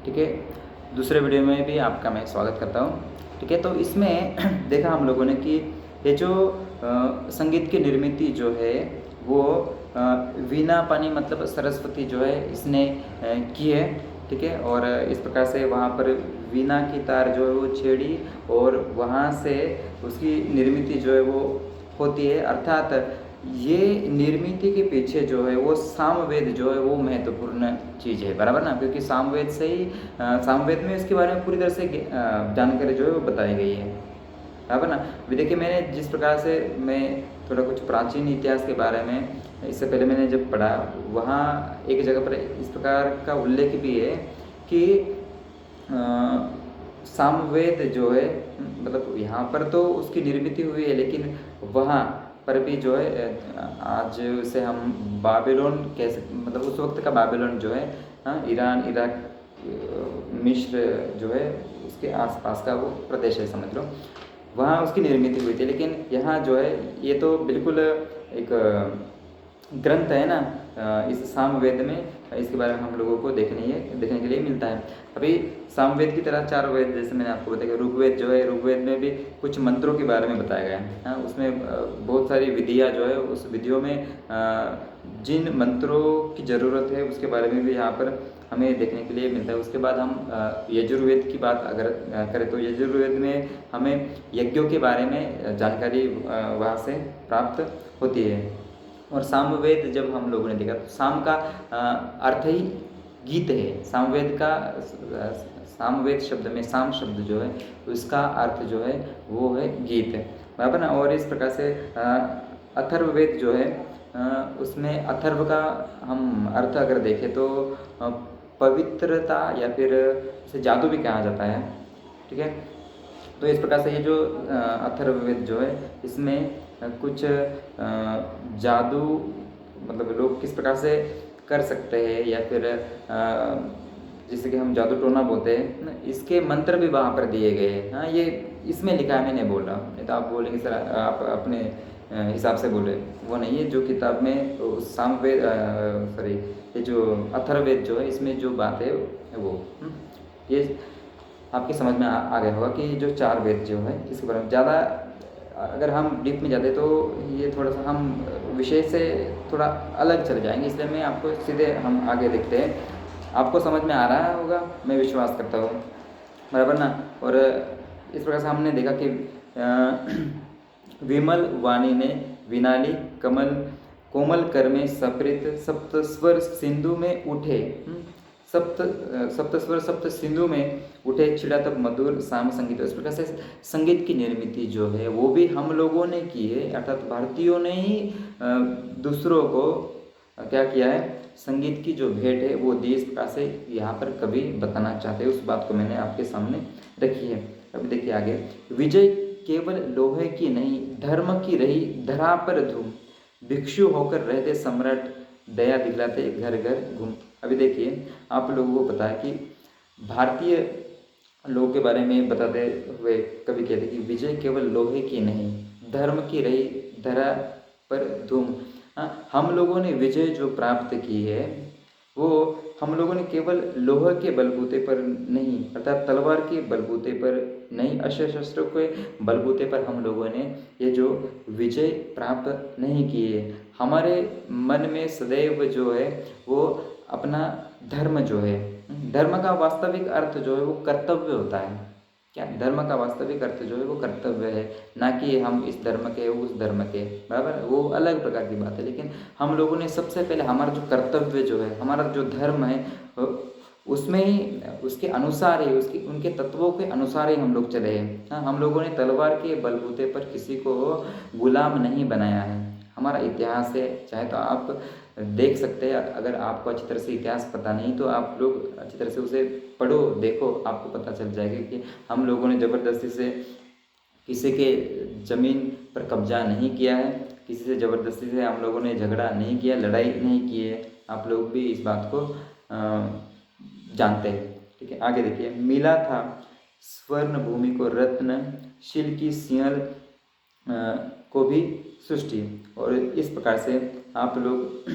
ठीक है। दूसरे वीडियो में भी आपका मैं स्वागत करता हूँ। ठीक है, तो इसमें देखा हम लोगों ने कि ये जो संगीत की निर्मित जो है वो वीणा पानी मतलब सरस्वती जो है इसने की है। ठीक है, और इस प्रकार से वहाँ पर वीणा की तार जो है वो छेड़ी और वहाँ से उसकी निर्मित जो है वो होती है। अर्थात ये निर्मित के पीछे जो है वो सामवेद जो है वो महत्वपूर्ण चीज़ है, बराबर ना, क्योंकि सामवेद से ही सामवेद में इसके बारे में पूरी तरह से जानकारी जो है वो बताई गई है, बराबर ना। अभी देखिए, मैंने जिस प्रकार से मैं थोड़ा कुछ प्राचीन इतिहास के बारे में इससे पहले मैंने जब पढ़ा, वहाँ एक जगह पर इस प्रकार का उल्लेख भी है कि सामवेद जो है मतलब यहाँ पर तो उसकी निर्मित हुई है, लेकिन वहाँ पर भी जो है आज से हम बाबिलोन कह सकते, मतलब उस वक्त का बाबिलोन जो है, हाँ, ईरान, इराक, मिस्र जो है उसके आसपास का वो प्रदेश है समझ लो, वहाँ उसकी निर्मित हुई थी। लेकिन यहाँ जो है ये तो बिल्कुल एक ग्रंथ है ना, इस सामवेद में इसके बारे में हम लोगों को देखने के लिए मिलता है। अभी सामवेद की तरह 4 वेद, जैसे मैंने आपको बताया, ऋग्वेद जो है, ऋग्वेद में भी कुछ मंत्रों के बारे में बताया गया है। हाँ, उसमें बहुत सारी विधियाँ जो है, उस विधियों में जिन मंत्रों की ज़रूरत है उसके बारे में भी यहाँ पर हमें देखने के लिए मिलता है। उसके बाद हम यजुर्वेद की बात अगर करें तो यजुर्वेद में हमें यज्ञों के बारे में जानकारी वहाँ से प्राप्त होती है। और सामवेद जब हम लोगों ने देखा तो साम का अर्थ ही गीत है। सामवेद शब्द में साम शब्द जो है उसका अर्थ जो है वो है गीत है, बराबर ना। और इस प्रकार से अथर्ववेद जो है उसमें अथर्व का हम अर्थ अगर देखें तो पवित्रता या फिर इसे जादू भी कहा जाता है। ठीक है, तो इस प्रकार से ये जो अथर्ववेद जो है इसमें कुछ जादू मतलब लोग किस प्रकार से कर सकते हैं, या फिर जैसे कि हम जादू टोना बोलते हैं ना, इसके मंत्र भी वहाँ पर दिए गए हैं। हाँ, ये इसमें लिखा है, मैं नहीं बोल रहा हूँ, नहीं तो आप बोलेंगे सर आप अपने हिसाब से बोले, वो नहीं है। जो किताब में सामवेद सॉरी ये जो अथर्ववेद जो है इसमें जो बात है वो ये आपकी समझ में आ गया होगा कि जो 4 वेद जो है इसके बारे में ज़्यादा अगर हम डीप में जाते तो ये थोड़ा सा हम विषय से थोड़ा अलग चले जाएंगे, इसलिए मैं आपको सीधे हम आगे देखते हैं। आपको समझ में आ रहा होगा, मैं विश्वास करता हूँ, बराबर ना। और इस प्रकार से हमने देखा कि विमल वाणी ने विनाली कमल कोमल कर में सप्रित सप्त स्वर सिंधु में उठे, सप्त स्वर सप्त सिंधु में उठे छिड़ा तब मधुर साम संगीत। इस प्रकार से संगीत की निर्मित जो है वो भी हम लोगों ने की है, अर्थात भारतीयों ने ही दूसरों को क्या किया है, संगीत की जो भेंट है वो दी। इस प्रकार से यहाँ पर कभी बताना चाहते हैं, उस बात को मैंने आपके सामने रखी है। अब देखिए आगे, विजय केवल लोहे की नहीं धर्म की रही धरा पर धूम, भिक्षु होकर रहते सम्राट दया दिखलाते घर घर घूम। अभी देखिए, आप लोगों को पता है कि भारतीय लोगों के बारे में बताते हुए कभी कहते कि विजय केवल लोहे की नहीं धर्म की रही धरा पर धूम। हाँ, हम लोगों ने विजय जो प्राप्त की है वो हम लोगों ने केवल लोहे के बलबूते पर नहीं, अर्थात तलवार के बलबूते पर नहीं, अस्त्र शस्त्रों के बलबूते पर हम लोगों ने ये जो विजय प्राप्त नहीं की है। हमारे मन में सदैव जो है वो अपना धर्म जो है, धर्म का वास्तविक अर्थ जो है वो कर्तव्य होता है। क्या धर्म का वास्तविक अर्थ जो है वो कर्तव्य है, ना कि हम इस धर्म के उस धर्म के, बराबर, वो अलग प्रकार की बात है। लेकिन हम लोगों ने सबसे पहले हमारा जो कर्तव्य जो है, हमारा जो धर्म है उसमें ही उसके अनुसार ही उसकी उनके तत्वों के अनुसार ही हम लोग चले हैं। हाँ, हम लोगों ने तलवार के बलबूते पर किसी को गुलाम नहीं बनाया है। हमारा इतिहास है, चाहे तो आप देख सकते हैं, अगर आपको अच्छी तरह से इतिहास पता नहीं तो आप लोग अच्छी तरह से उसे पढ़ो, देखो, आपको पता चल जाएगा कि हम लोगों ने ज़बरदस्ती से किसी के ज़मीन पर कब्जा नहीं किया है, किसी से ज़बरदस्ती से हम लोगों ने झगड़ा नहीं किया, लड़ाई नहीं की है। आप लोग भी इस बात को जानते हैं। ठीक है, आगे देखिए, मिला था स्वर्ण भूमि को रत्न शिल की सियल को भी सृष्टि। और इस प्रकार से आप लोग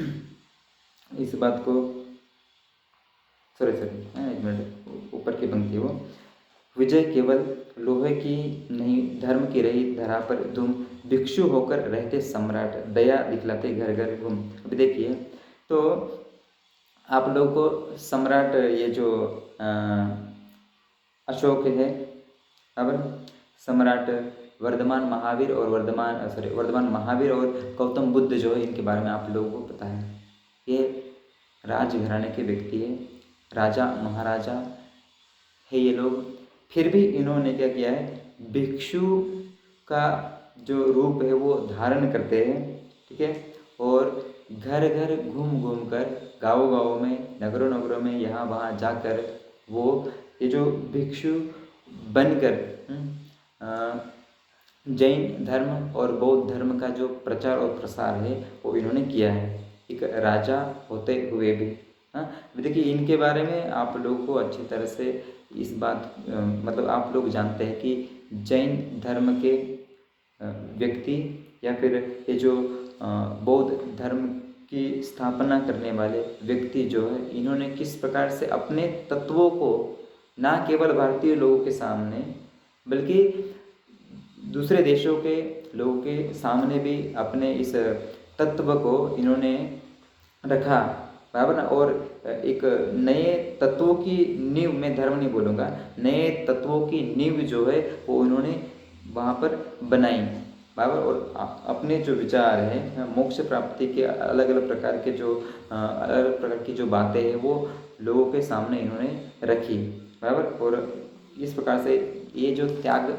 इस बात को एक मिनट पंक्ति वो। विजय केवल लोहे की नहीं, धर्म की रही धरा पर धूम, भिक्षु होकर रहते सम्राट, दया दिखलाते घर घर घूम। अभी देखिए, तो आप लोगों को सम्राट ये जो अशोक है, अब सम्राट वर्धमान महावीर और वर्धमान महावीर और गौतम बुद्ध जो है, इनके बारे में आप लोगों को पता है। ये राजघराने के व्यक्ति है, राजा महाराजा है ये लोग। फिर भी इन्होंने क्या किया है, भिक्षु का जो रूप है वो धारण करते हैं, ठीक है। और घर घर घूम घूम कर, गाँव गाँव में, नगरों नगरों में, यहाँ वहाँ जाकर वो ये जो भिक्षु बनकर जैन धर्म और बौद्ध धर्म का जो प्रचार और प्रसार है वो इन्होंने किया है, एक राजा होते हुए भी। हाँ, देखिए इनके बारे में आप लोगों को अच्छी तरह से इस बात मतलब आप लोग जानते हैं कि जैन धर्म के व्यक्ति या फिर ये जो बौद्ध धर्म की स्थापना करने वाले व्यक्ति जो है, इन्होंने किस प्रकार से अपने तत्वों को ना केवल भारतीय लोगों के सामने बल्कि दूसरे देशों के लोगों के सामने भी अपने इस तत्व को इन्होंने रखा, बराबर ना। और एक नए तत्वों की नींव, मैं धर्म नहीं बोलूँगा, नए तत्वों की नींव जो है वो उन्होंने वहाँ पर बनाई, बराबर। और अपने जो विचार हैं, मोक्ष प्राप्ति के अलग अलग प्रकार के जो अलग अलग प्रकार की जो बातें हैं वो लोगों के सामने इन्होंने रखी, बराबर। और इस प्रकार से ये जो त्याग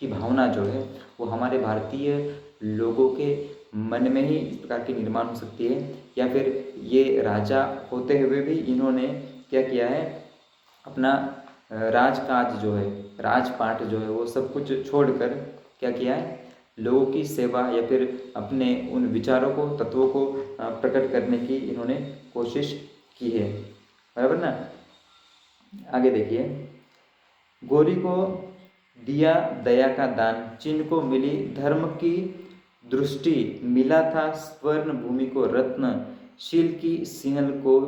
की भावना जो है वो हमारे भारतीय लोगों के मन में ही इस प्रकार की निर्माण हो सकती है, या फिर ये राजा होते हुए भी इन्होंने क्या किया है, अपना राजकाज जो है, राजपाट जो है, वो सब कुछ छोड़कर क्या किया है, लोगों की सेवा या फिर अपने उन विचारों को, तत्वों को प्रकट करने की इन्होंने कोशिश की है, बराबर ना। आगे देखिए, गौरी को दिया दया का दान, चिन्ह को मिली धर्म की दृष्टि, मिला था स्वर्ण भूमि को रत्न, शील की सिंहल को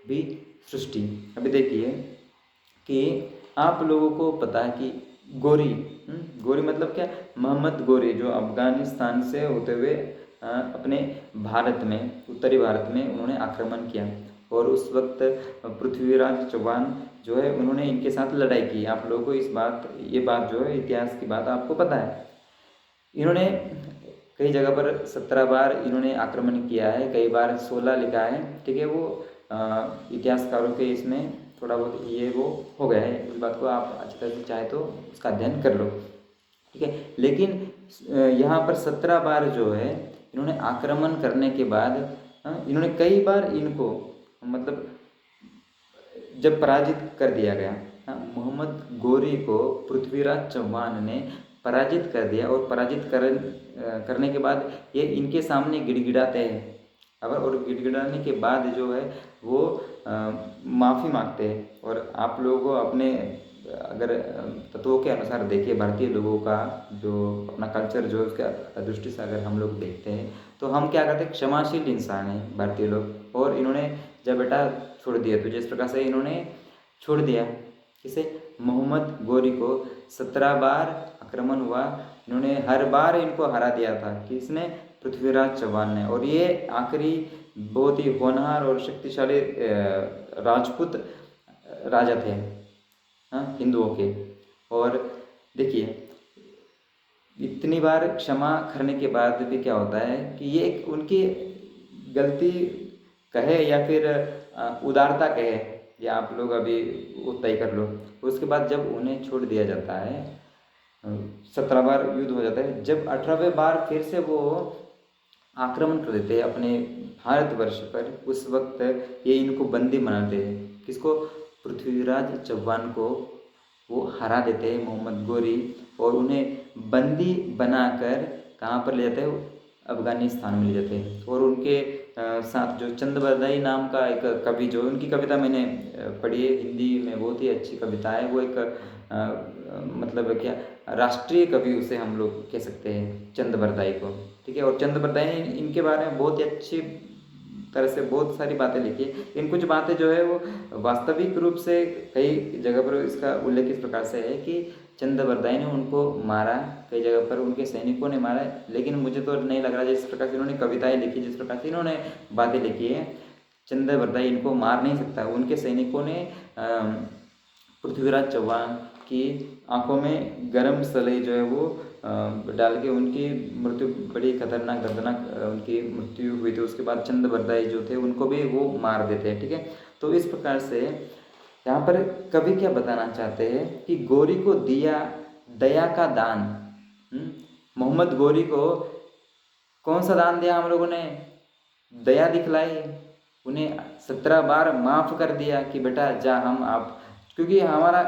भी सृष्टि। अभी देखिए कि आप लोगों को पता है कि गोरी गोरी मतलब क्या, मोहम्मद गोरी जो अफगानिस्तान से होते हुए अपने भारत में, उत्तरी भारत में उन्होंने आक्रमण किया। और उस वक्त पृथ्वीराज चौहान जो है, उन्होंने इनके साथ लड़ाई की। आप लोगों को ये बात जो है, इतिहास की बात आपको पता है। इन्होंने कई जगह पर 17 बार इन्होंने आक्रमण किया है, कई बार 16 लिखा है, ठीक है। वो इतिहासकारों के इसमें थोड़ा बहुत ये वो हो गया है, उस बात को आप अच्छी तरह से चाहे तो उसका अध्ययन कर लो, ठीक है। लेकिन यहाँ पर 17 बार जो है इन्होंने आक्रमण करने के बाद इन्होंने कई बार इनको मतलब जब पराजित कर दिया गया, मोहम्मद गोरी को पृथ्वीराज चौहान ने पराजित कर दिया। और पराजित करने के बाद ये इनके सामने गिड़गिड़ाते हैं, और गिड़गिड़ाने के बाद जो है वो माफ़ी मांगते हैं। और आप लोगों को अपने अगर तत्वों के अनुसार देखिए, भारतीय लोगों का जो अपना कल्चर जो उसका दृष्टि से अगर हम लोग देखते हैं तो हम क्या करते हैं, क्षमाशील इंसान हैं भारतीय लोग। और इन्होंने जब बेटा छोड़ दिया, तो जिस प्रकार से इन्होंने छोड़ दिया, किसे, मोहम्मद गोरी को 17 बार आक्रमण हुआ, इन्होंने हर बार इनको हरा दिया था, किसने, पृथ्वीराज चौहान ने। और ये आखिरी बहुत ही होनहार और शक्तिशाली राजपूत राजा थे, हिंदुओं के। और देखिए इतनी बार क्षमा करने के बाद भी क्या होता है कि ये एक उनकी गलती कहे या फिर उदारता कहे, या आप लोग अभी वो तय कर लो। उसके बाद जब उन्हें छोड़ दिया जाता है, 17 बार युद्ध हो जाता है, जब 18वें बार फिर से वो आक्रमण कर देते हैं अपने भारतवर्ष पर, उस वक्त ये इनको बंदी बनाते हैं, किसको, पृथ्वीराज चौहान को वो हरा देते हैं, मोहम्मद गोरी। और उन्हें बंदी बनाकर कहाँ पर ले जाते हैं, अफगानिस्तान में ले जाते हैं। और उनके साथ जो चंद बरदाई नाम का एक कवि, जो उनकी कविता मैंने पढ़ी है, हिंदी में बहुत ही अच्छी कविता है वो, एक मतलब क्या, राष्ट्रीय कवि उसे हम लोग कह सकते हैं, चंद बरदाई को, ठीक है। और चंद बरदाई इनके बारे में बहुत ही अच्छी तरह से बहुत सारी बातें लिखी है। इन कुछ बातें जो है वो वास्तविक रूप से कई जगह पर इसका उल्लेख इस प्रकार से है कि चंद्रबरदाई ने उनको मारा, कई जगह पर उनके सैनिकों ने मारा, लेकिन मुझे तो नहीं लग रहा जिस प्रकार से इन्होंने कविताएं लिखी, जिस प्रकार से इन्होंने बातें लिखी है, चंद्रबरदाई इनको मार नहीं सकता। उनके सैनिकों ने पृथ्वीराज चौहान की आंखों में गर्म सलाई जो है वो डाल के उनकी मृत्यु, बड़ी खतरनाक दर्दनाक उनकी मृत्यु हुई थी। उसके बाद चंद्रबरदाई जो थे उनको भी वो मार देते हैं, ठीक है। तो इस प्रकार से यहाँ पर कवि क्या बताना चाहते हैं कि गौरी को दिया दया का दान। मोहम्मद गौरी को कौन सा दान दिया हम लोगों ने? दया दिखलाई, उन्हें 17 बार माफ़ कर दिया कि बेटा जा हम आप, क्योंकि हमारा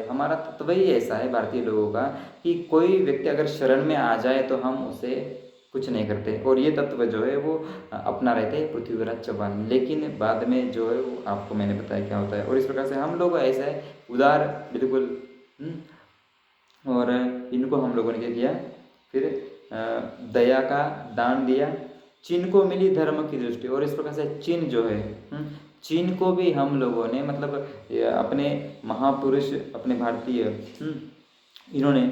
हमारा तत्व ही ऐसा है भारतीय लोगों का कि कोई व्यक्ति अगर शरण में आ जाए तो हम उसे कुछ नहीं करते, और ये तत्व जो है वो अपना रहते हैं पृथ्वीराज चौहान। लेकिन बाद में जो है वो आपको मैंने बताया क्या होता है, और इस प्रकार से हम लोग ऐसा है उदार बिल्कुल। और इनको हम लोगों ने क्या किया, फिर दया का दान दिया। चीन को मिली धर्म की दृष्टि, और इस प्रकार से चीन जो है, चीन को भी हम लोगों ने मतलब अपने महापुरुष अपने भारतीय इन्होंने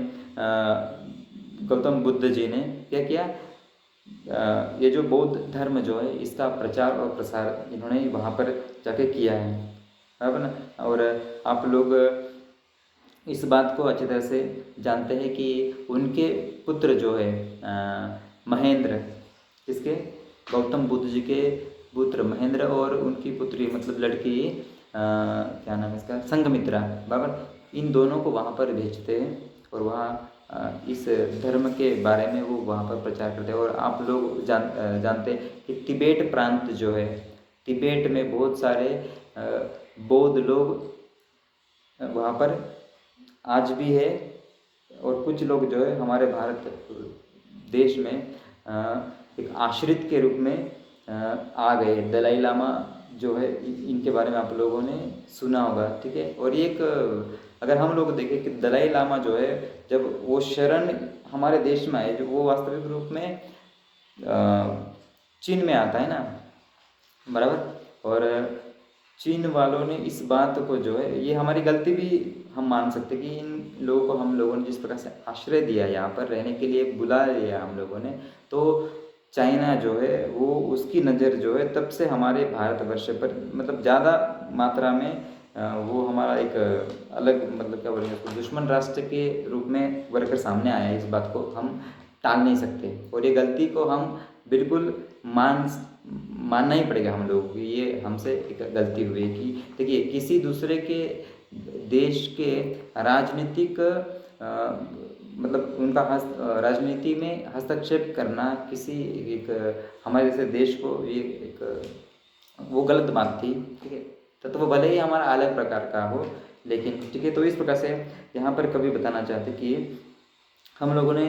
गौतम बुद्ध जी ने क्या किया, ये जो बौद्ध धर्म जो है इसका प्रचार और प्रसार इन्होंने वहाँ पर जाके किया है, बराबर ना। और आप लोग इस बात को अच्छी तरह से जानते हैं कि उनके पुत्र जो है महेंद्र, किसके? गौतम बुद्ध जी के पुत्र महेंद्र, और उनकी पुत्री मतलब लड़की क्या नाम है इसका, संघमित्रा, बराबर। इन दोनों को वहाँ पर भेजते हैं और वहाँ इस धर्म के बारे में वो वहाँ पर प्रचार करते हैं। और आप लोग जानते हैं कि तिबेट प्रांत जो है, तिबेट में बहुत सारे बौद्ध लोग वहाँ पर आज भी है, और कुछ लोग जो है हमारे भारत देश में एक आश्रित के रूप में आ गए। दलाई लामा जो है इनके बारे में आप लोगों ने सुना होगा, ठीक है। और एक अगर हम लोग देखें कि दलाई लामा जो है जब वो शरण हमारे देश में आए, जो वो वास्तविक रूप में चीन में आता है ना, बराबर। और चीन वालों ने इस बात को जो है, ये हमारी गलती भी हम मान सकते कि इन लोगों को हम लोगों ने जिस प्रकार से आश्रय दिया, यहाँ पर रहने के लिए बुला लिया हम लोगों ने, तो चाइना जो है वो उसकी नज़र जो है तब से हमारे भारतवर्ष पर मतलब ज़्यादा मात्रा में वो हमारा एक अलग मतलब क्या बोलेंगे उसको, दुश्मन राष्ट्र के रूप में उभर कर सामने आया है। इस बात को हम टाल नहीं सकते, और ये गलती को हम बिल्कुल मानना ही पड़ेगा हम लोगों को, ये हमसे एक गलती हुई है। कि देखिए किसी दूसरे के देश के राजनीतिक मतलब उनका राजनीति में हस्तक्षेप करना किसी एक हमारे जैसे देश को ये एक वो गलत बात थी, ठीक है। तो वो भले ही हमारा अलग प्रकार का हो, लेकिन ठीक है। तो इस प्रकार से यहाँ पर कवि बताना चाहते कि हम लोगों ने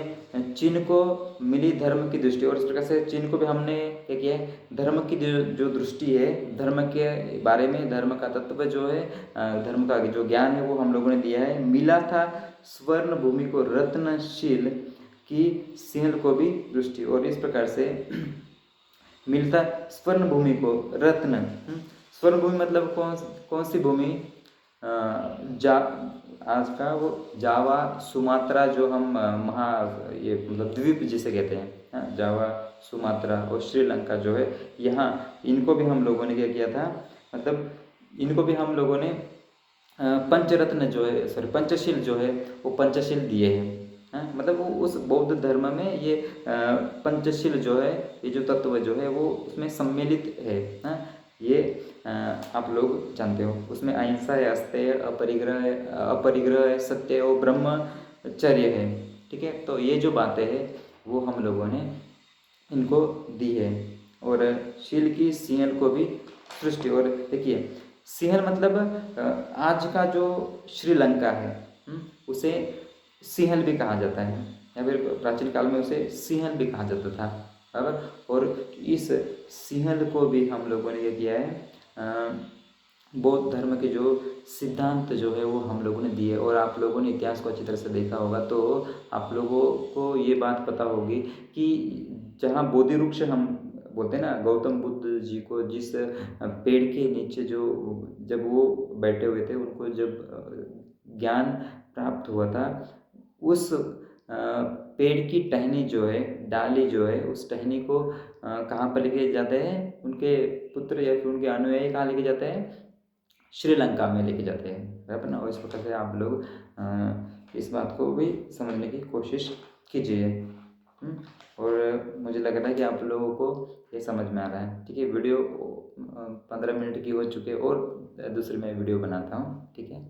चीन को मिली धर्म की दृष्टि, और इस प्रकार से चीन को भी हमने क्या किया है, धर्म की जो दृष्टि है, धर्म के बारे में, धर्म का तत्व जो है, धर्म का जो ज्ञान है वो हम लोगों ने दिया है। मिला था स्वर्ण भूमि को रत्नशील की सिंहल को भी दृष्टि, और इस प्रकार से मिलता स्वर्ण भूमि को रत्न। स्वर्ण भूमि मतलब कौन सी भूमि? आज का वो जावा सुमात्रा जो हम ये मतलब द्वीप जिसे कहते हैं, जावा सुमात्रा और श्रीलंका जो है, यहाँ इनको भी हम लोगों ने क्या किया था, मतलब इनको भी हम लोगों ने पंचरत्न जो है पंचशील जो है वो पंचशील दिए हैं। मतलब वो उस बौद्ध धर्म में ये पंचशील जो है, ये जो तत्व जो है वो उसमें सम्मिलित है। ये आप लोग जानते हो, उसमें अहिंसा है, अस्तेय, अपरिग्रह है, सत्य और ब्रह्मचर्य है, ठीक है। तो ये जो बातें हैं वो हम लोगों ने इनको दी है। और शील की सिंहल को भी सृष्टि, और देखिए सिंहल मतलब आज का जो श्रीलंका है उसे सिंहल भी कहा जाता है, या फिर प्राचीन काल में उसे सिंहल भी कहा जाता था, बराबर। और इस सिंहल को भी हम लोगों ने ये किया है, बौद्ध धर्म के जो सिद्धांत जो है वो हम लोगों ने दिए। और आप लोगों ने इतिहास को अच्छी तरह से देखा होगा तो आप लोगों को ये बात पता होगी कि जहाँ बोधि वृक्ष हम बोलते हैं ना, गौतम बुद्ध जी को जिस पेड़ के नीचे जो जब वो बैठे हुए थे, उनको जब ज्ञान प्राप्त हुआ था, उस पेड़ की टहनी जो है, डाली जो है, उस टहनी को कहाँ पर लेके जाते हैं उनके पुत्र या फिर उनके अनुयायी, कहाँ लेके जाते हैं? श्रीलंका में लेके जाते हैं, है ना। और इस प्रकार से आप लोग इस बात को भी समझने की कोशिश कीजिए। और मुझे लग रहा है कि आप लोगों को ये समझ में आ रहा है। ठीक है, वीडियो 15 मिनट की हो चुके और दूसरी मैं वीडियो बनाता हूँ। ठीक है।